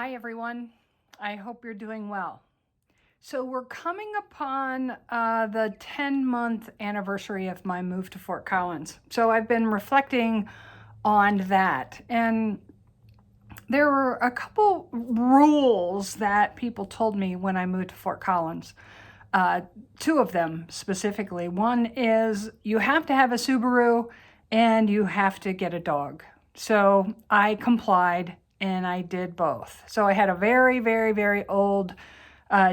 Hi, everyone. I hope you're doing well. So, we're coming upon the 10-month anniversary of my move to Fort Collins. So, I've been reflecting on that. And there were a couple rules that people told me when I moved to Fort Collins. Two of them specifically. One is you have to have a Subaru and you have to get a dog. So I complied and I did both. So I had a very, very, very old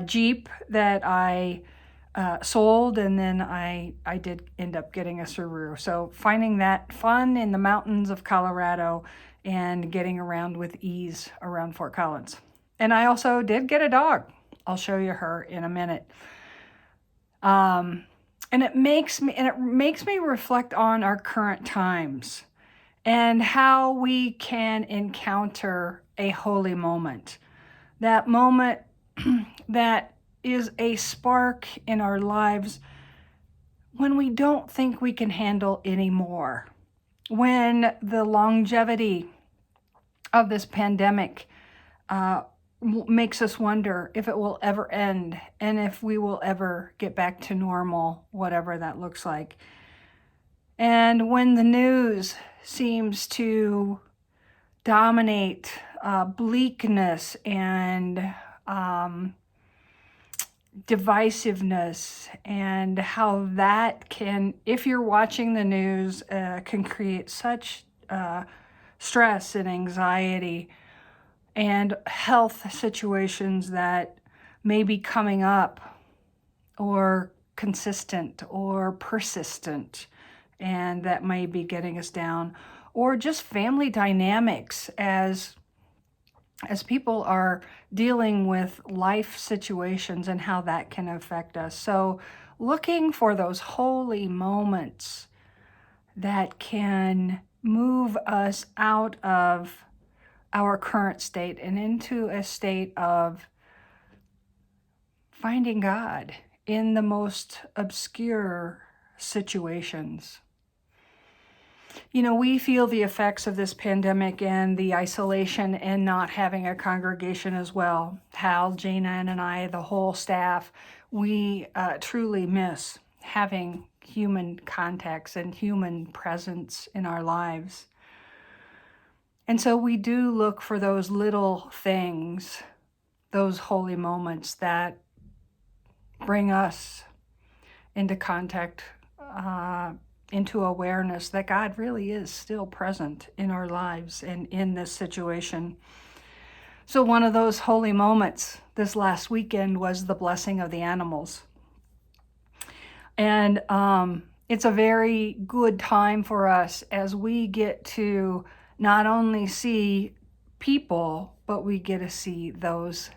Jeep that I sold, and then I did end up getting a Subaru. So finding that fun in the mountains of Colorado and getting around with ease around Fort Collins. And I also did get a dog. I'll show you her in a minute. And it makes me reflect on our current times and how we can encounter a holy moment. That moment that is a spark in our lives when we don't think we can handle anymore. When the longevity of this pandemic makes us wonder if it will ever end and if we will ever get back to normal, whatever that looks like. And when the news seems to dominate bleakness and divisiveness, and how that can, if you're watching the news, can create such stress and anxiety and health situations that may be coming up or consistent or persistent, and that may be getting us down, or just family dynamics as people are dealing with life situations and how that can affect us. So looking for those holy moments that can move us out of our current state and into a state of finding God in the most obscure situations. You know, we feel the effects of this pandemic and the isolation and not having a congregation as well. Hal, Jana, and I, the whole staff, we truly miss having human contacts and human presence in our lives. And so we do look for those little things, those holy moments that bring us into contact, into awareness that God really is still present in our lives and in this situation. So one of those holy moments this last weekend was the blessing of the animals. And it's a very good time for us as we get to not only see people, but we get to see those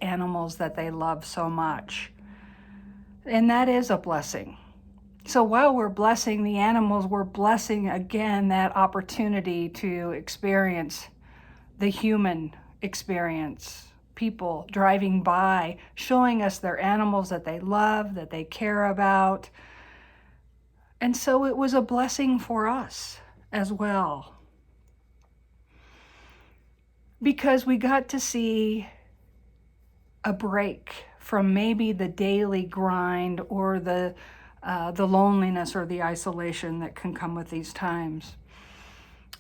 animals that they love so much. And that is a blessing. So while we're blessing the animals, we're blessing again that opportunity to experience the human experience. People driving by, showing us their animals that they love, that they care about. And so it was a blessing for us as well, because we got to see a break from maybe the daily grind or the loneliness or the isolation that can come with these times.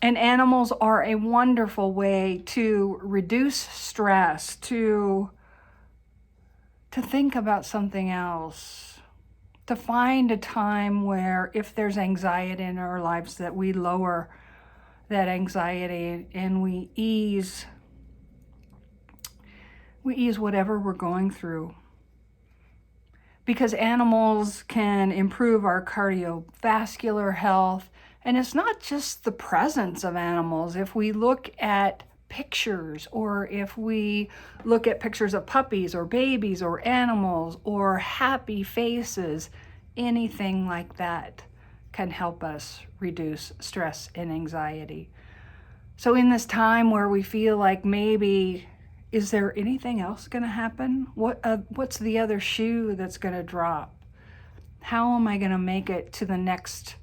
And animals are a wonderful way to reduce stress, to think about something else, to find a time where if there's anxiety in our lives, that we lower that anxiety and we ease whatever we're going through. Because animals can improve our cardiovascular health. And it's not just the presence of animals. If we look at pictures, or if we look at pictures of puppies or babies or animals or happy faces, anything like that can help us reduce stress and anxiety. So in this time where we feel like maybe, is there anything else going to happen? What's the other shoe that's going to drop? How am I going to make it to the next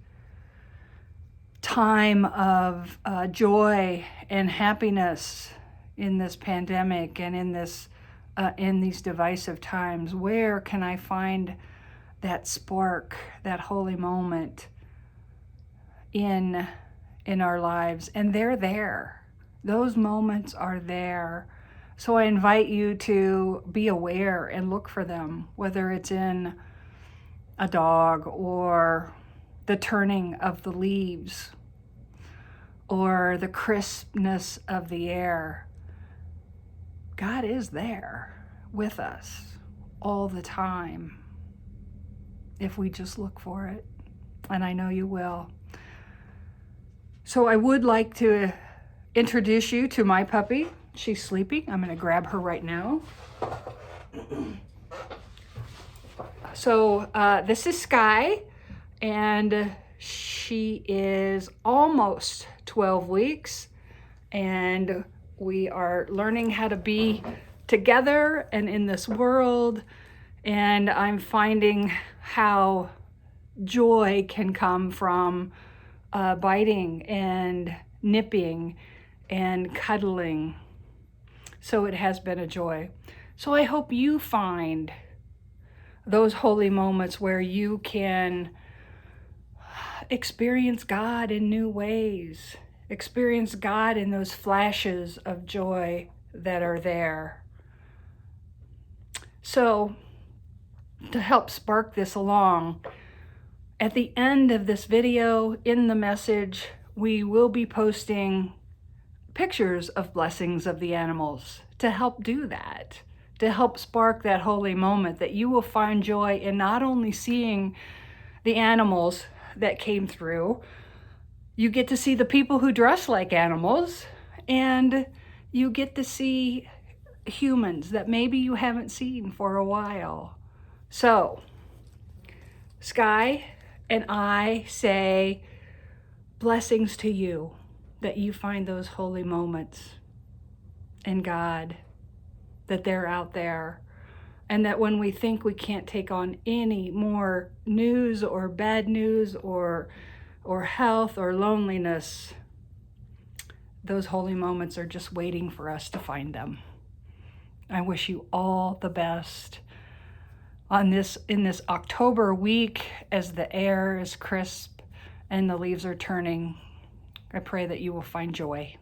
time of joy and happiness in this pandemic and in these divisive times? Where can I find that spark, that holy moment in our lives? And they're there. Those moments are there. So I invite you to be aware and look for them, whether it's in a dog or the turning of the leaves or the crispness of the air. God is there with us all the time if we just look for it. And I know you will. So I would like to introduce you to my puppy. She's sleeping. I'm going to grab her right now. So this is Sky, and she is almost 12 weeks, and we are learning how to be together and in this world, and I'm finding how joy can come from biting and nipping and cuddling. So it has been a joy. So I hope you find those holy moments where you can experience God in new ways, experience God in those flashes of joy that are there. So to help spark this along, at the end of this video, in the message, we will be posting pictures of blessings of the animals to help do that, to help spark that holy moment, that you will find joy in not only seeing the animals that came through, you get to see the people who dress like animals, and you get to see humans that maybe you haven't seen for a while. So, Sky and I say blessings to you, that you find those holy moments in God, that they're out there, and that when we think we can't take on any more news or bad news or health or loneliness, those holy moments are just waiting for us to find them. I wish you all the best in this October week as the air is crisp and the leaves are turning. I pray that you will find joy.